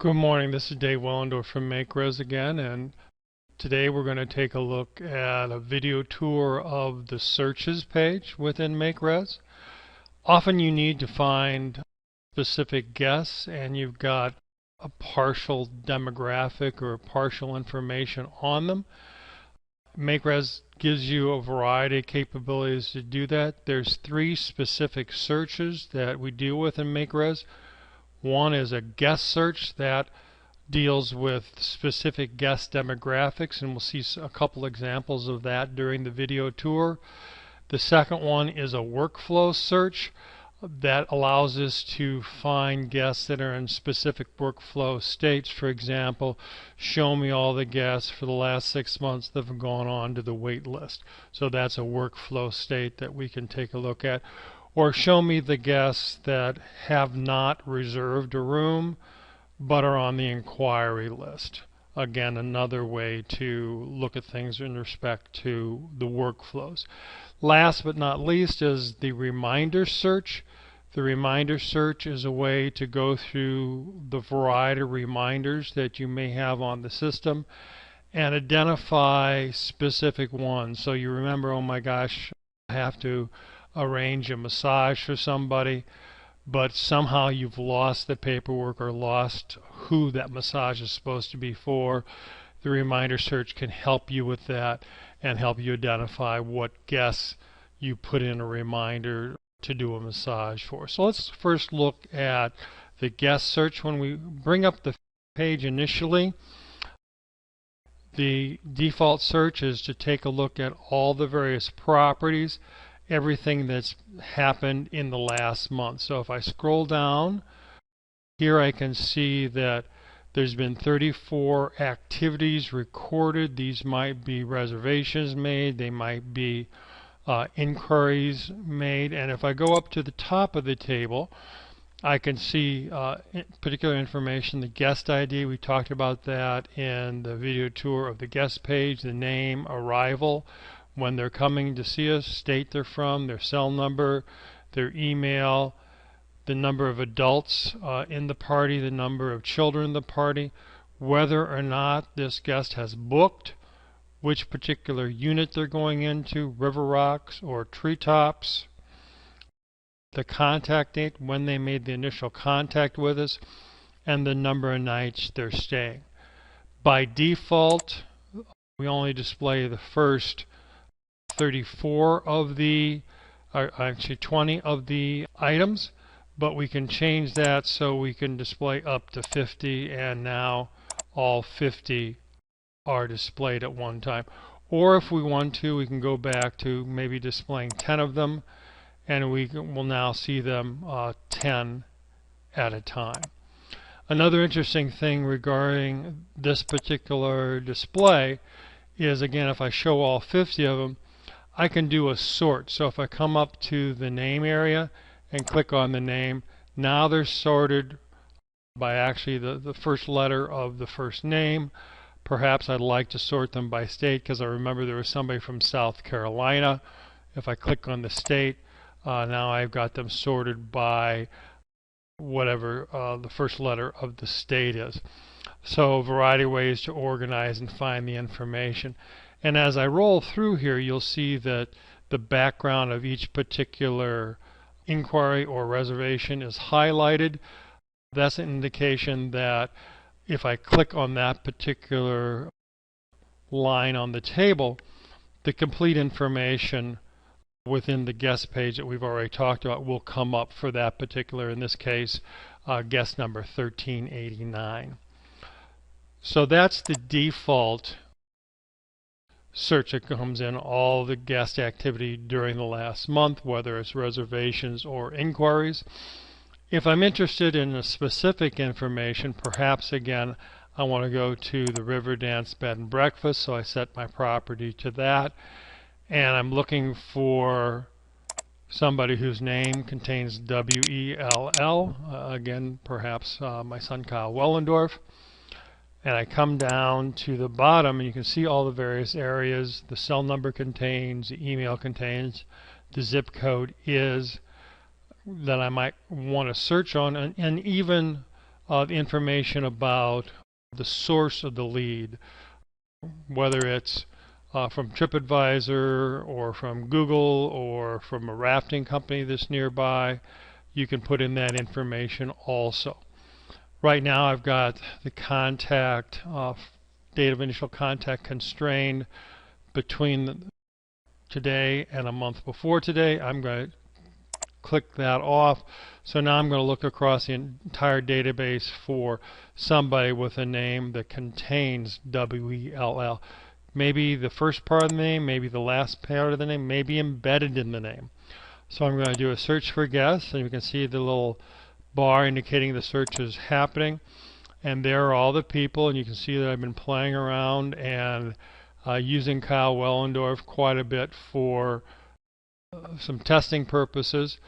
Good morning, this is Dave Wellendorf from MakeRes again, and today we're going to take a look at a video tour of the searches page within MakeRes. Often you need to find specific guests and you've got a partial demographic or partial information on them. MakeRes gives you a variety of capabilities to do that. There's three specific searches that we deal with in MakeRes. One is a guest search that deals with specific guest demographics, and we'll see a couple examples of that during the video tour. The second one is a workflow search that allows us to find guests that are in specific workflow states. For example, show me all the guests for the last 6 months that have gone on to the wait list. So that's a workflow state that we can take a look at. Or show me the guests that have not reserved a room but are on the inquiry list. Again, another way to look at things in respect to the workflows. Last but not least is the reminder search. The reminder search is a way to go through the variety of reminders that you may have on the system and identify specific ones. So you remember, oh my gosh, I have to arrange a massage for somebody, but somehow you've lost the paperwork or lost who that massage is supposed to be for. The reminder search can help you with that and help you identify what guests you put in a reminder to do a massage for. So let's first look at the guest search. When we bring up the page initially, the default search is to take a look at all the various properties, everything that's happened in the last month. So if I scroll down, here I can see that there's been 34 activities recorded. These might be reservations made, they might be inquiries made, and if I go up to the top of the table, I can see particular information, the guest ID. We talked about that in the video tour of the guest page, the name, arrival, when they're coming to see us, state they're from, their cell number, their email, the number of adults in the party, the number of children in the party, whether or not this guest has booked, which particular unit they're going into, River Rocks or Treetops, the contact date, when they made the initial contact with us, and the number of nights they're staying. By default, we only display the first 34 of the, actually 20 of the items, but we can change that so we can display up to 50, and now all 50 are displayed at one time. Or if we want to, we can go back to maybe displaying 10 of them, and we will now see them 10 at a time. Another interesting thing regarding this particular display is, again, if I show all 50 of them, I can do a sort. So if I come up to the name area and click on the name, now they're sorted by actually the first letter of the first name. Perhaps I'd like to sort them by state because I remember there was somebody from South Carolina. If I click on the state, now I've got them sorted by whatever the first letter of the state is. So a variety of ways to organize and find the information. And as I roll through here, you'll see that the background of each particular inquiry or reservation is highlighted. That's an indication that if I click on that particular line on the table, the complete information within the guest page that we've already talked about will come up for that particular, in this case, guest number 1389. So that's the default search that comes in, all the guest activity during the last month, whether it's reservations or inquiries. If I'm interested in a specific information, perhaps again I want to go to the Riverdance Bed and Breakfast, so I set my property to that, and I'm looking for somebody whose name contains W-E-L-L, again perhaps my son Kyle Wellendorf. And I come down to the bottom and you can see all the various areas the cell number contains, the email contains, the zip code is, that I might want to search on, and even information about the source of the lead, whether it's from TripAdvisor or from Google or from a rafting company that's nearby. You can put in that information also. Right now I've got the contact, date of initial contact constrained between today and a month before today. I'm going to click that off. So now I'm going to look across the entire database for somebody with a name that contains WELL. Maybe the first part of the name, maybe the last part of the name, maybe embedded in the name. So I'm going to do a search for guests, and you can see the little bar indicating the search is happening. And there are all the people, and you can see that I've been playing around and using Kyle Wellendorf quite a bit for some testing purposes.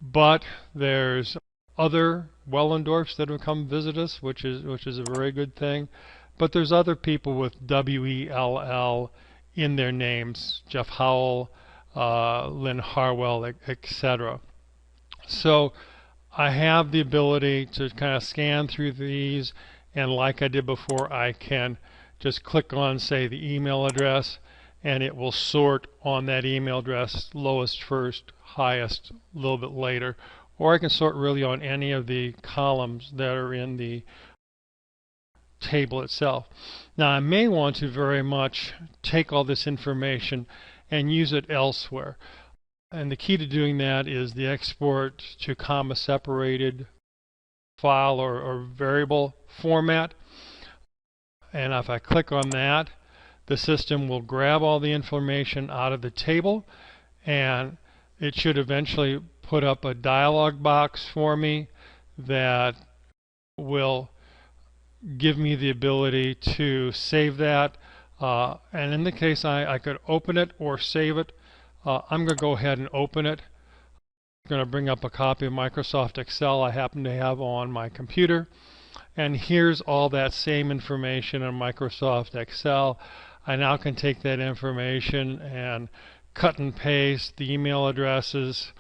But there's other Wellendorfs that have come visit us, which is a very good thing. But there's other people with WELL in their names, Jeff Howell, Lynn Harwell, etc. So I have the ability to kind of scan through these, and like I did before, I can just click on, say, the email address, and it will sort on that email address, lowest first, highest a little bit later. Or I can sort really on any of the columns that are in the table itself. Now I may want to very much take all this information and use it elsewhere. And the key to doing that is the export to comma separated file or variable format. And if I click on that, the system will grab all the information out of the table, and it should eventually put up a dialog box for me that will give me the ability to save that. And in the case I could open it or save it, I'm going to go ahead and open it. I'm going to bring up a copy of Microsoft Excel I happen to have on my computer. And here's all that same information in Microsoft Excel. I now can take that information and cut and paste the email addresses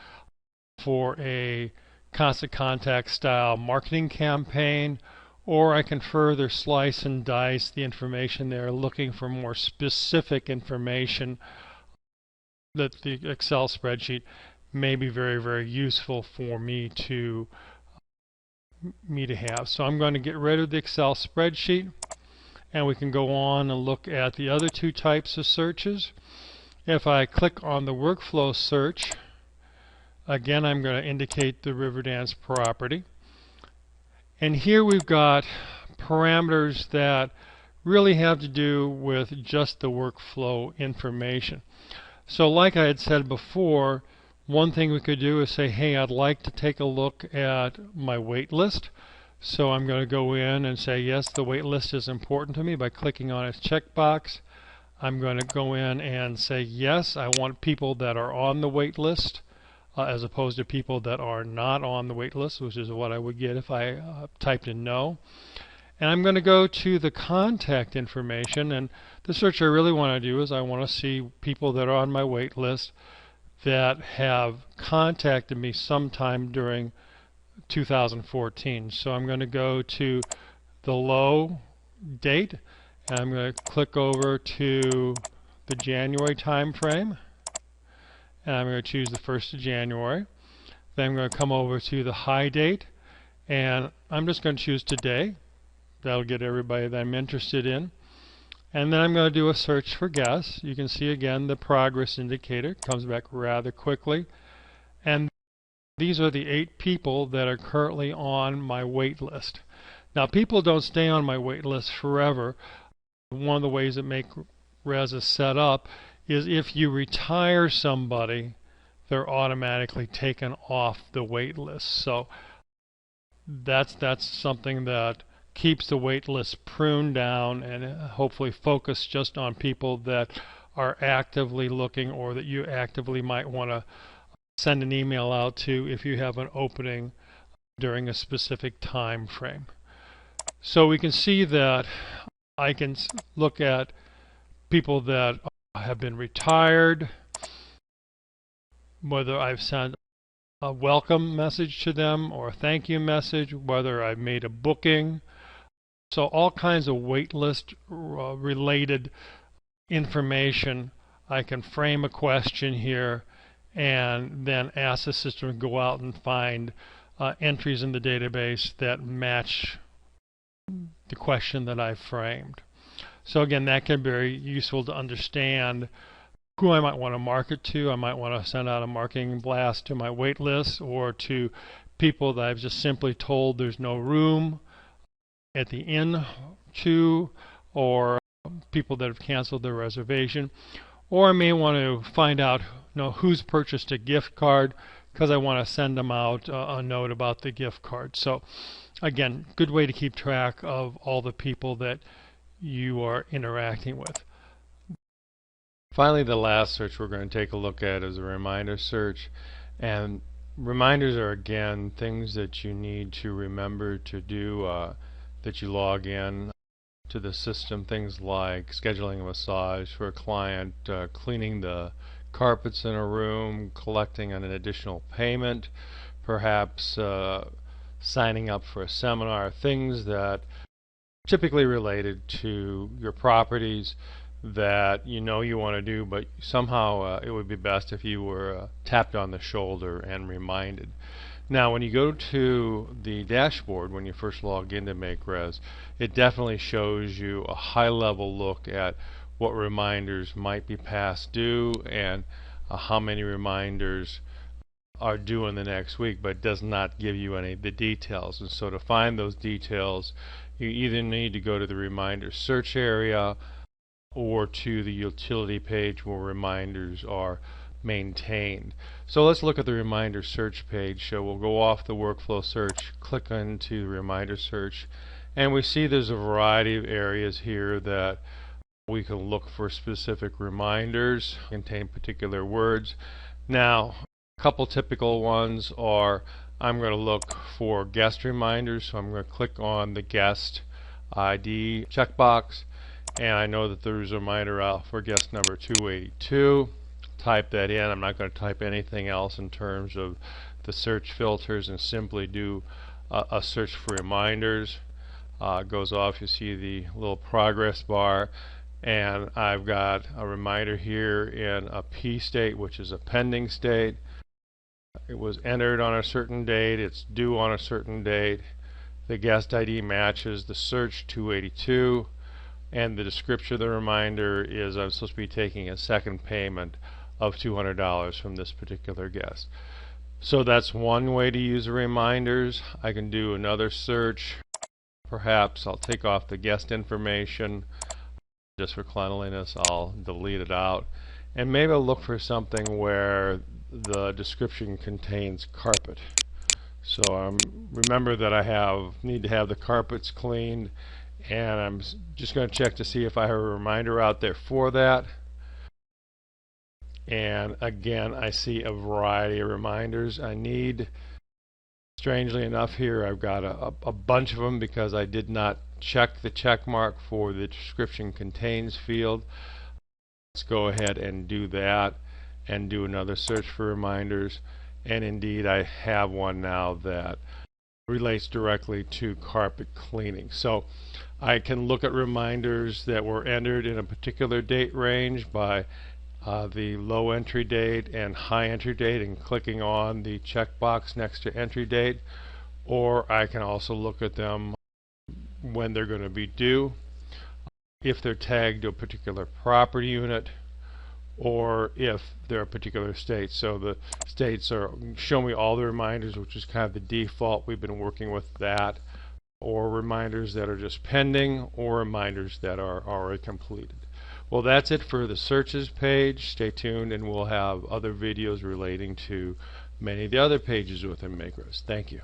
for a constant contact style marketing campaign, or I can further slice and dice the information there, looking for more specific information that the Excel spreadsheet may be very, very useful for me to have. So I'm going to get rid of the Excel spreadsheet, and we can go on and look at the other two types of searches. If I click on the workflow search, again I'm going to indicate the Riverdance property. And here we've got parameters that really have to do with just the workflow information. So like I had said before, one thing we could do is say, hey, I'd like to take a look at my wait list. So I'm going to go in and say, yes, the wait list is important to me by clicking on its checkbox. I'm going to go in and say, yes, I want people that are on the wait list as opposed to people that are not on the wait list, which is what I would get if I typed in no. And I'm going to go to the contact information, and the search I really want to do is I want to see people that are on my wait list that have contacted me sometime during 2014. So I'm going to go to the low date, and I'm going to click over to the January time frame, and I'm going to choose the 1st of January. Then I'm going to come over to the high date, and I'm just going to choose today. That'll get everybody that I'm interested in. And then I'm going to do a search for guests. You can see again the progress indicator comes back rather quickly. And these are the 8 people that are currently on my wait list. Now, people don't stay on my wait list forever. One of the ways that MakeRes is set up is if you retire somebody, they're automatically taken off the wait list. So that's something that keeps the wait list pruned down and hopefully focus just on people that are actively looking, or that you actively might want to send an email out to if you have an opening during a specific time frame. So we can see that I can look at people that have been retired, whether I've sent a welcome message to them or a thank you message, whether I've made a booking. So all kinds of waitlist related information. I can frame a question here and then ask the system to go out and find entries in the database that match the question that I framed. So again, that can be very useful to understand who I might want to market to. I might want to send out a marketing blast to my wait list or to people that I've just simply told there's no room at the inn to, or people that have canceled their reservation. Or I may want to find out who's purchased a gift card because I want to send them out a note about the gift card. So again, good way to keep track of all the people that you are interacting with. Finally, the last search we're going to take a look at is a reminder search. And reminders are, again, things that you need to remember to do, that you log in to the system. Things like scheduling a massage for a client, cleaning the carpets in a room, collecting an additional payment, perhaps signing up for a seminar, things that are typically related to your properties that you want to do, but somehow it would be best if you were tapped on the shoulder and reminded. Now, when you go to the dashboard, when you first log into MakeRes, it definitely shows you a high-level look at what reminders might be past due and how many reminders are due in the next week, but it does not give you any of the details. And so to find those details, you either need to go to the reminder search area or to the utility page where reminders are maintained. So let's look at the reminder search page. So we'll go off the workflow search, click into the reminder search, and we see there's a variety of areas here that we can look for specific reminders, contain particular words. Now, a couple typical ones are, I'm going to look for guest reminders, so I'm going to click on the guest ID checkbox, and I know that there's a reminder out for guest number 282. Type that in. I'm not going to type anything else in terms of the search filters, and simply do a search for reminders. Goes off, you see the little progress bar, and I've got a reminder here in a P state, which is a pending state. It was entered on a certain date, it's due on a certain date. The guest ID matches the search 282, and the description of the reminder is I'm supposed to be taking a second payment of $200 from this particular guest. So that's one way to use the reminders. I can do another search. Perhaps I'll take off the guest information. Just for cleanliness, I'll delete it out. And maybe I'll look for something where the description contains carpet. So remember that I need to have the carpets cleaned, and I'm just going to check to see if I have a reminder out there for that. And again, I see a variety of reminders I need. Strangely enough, here I've got a bunch of them because I did not check the check mark for the description contains field. Let's go ahead and do that and do another search for reminders. And indeed, I have one now that relates directly to carpet cleaning. So I can look at reminders that were entered in a particular date range by the low entry date and high entry date, and clicking on the checkbox next to entry date. Or I can also look at them when they're going to be due, if they're tagged to a particular property unit, or if they're a particular state. So the states show me all the reminders, which is kind of the default. We've been working with that, or reminders that are just pending, or reminders that are already completed. Well, that's it for the searches page. Stay tuned, and we'll have other videos relating to many of the other pages within MakeRes. Thank you.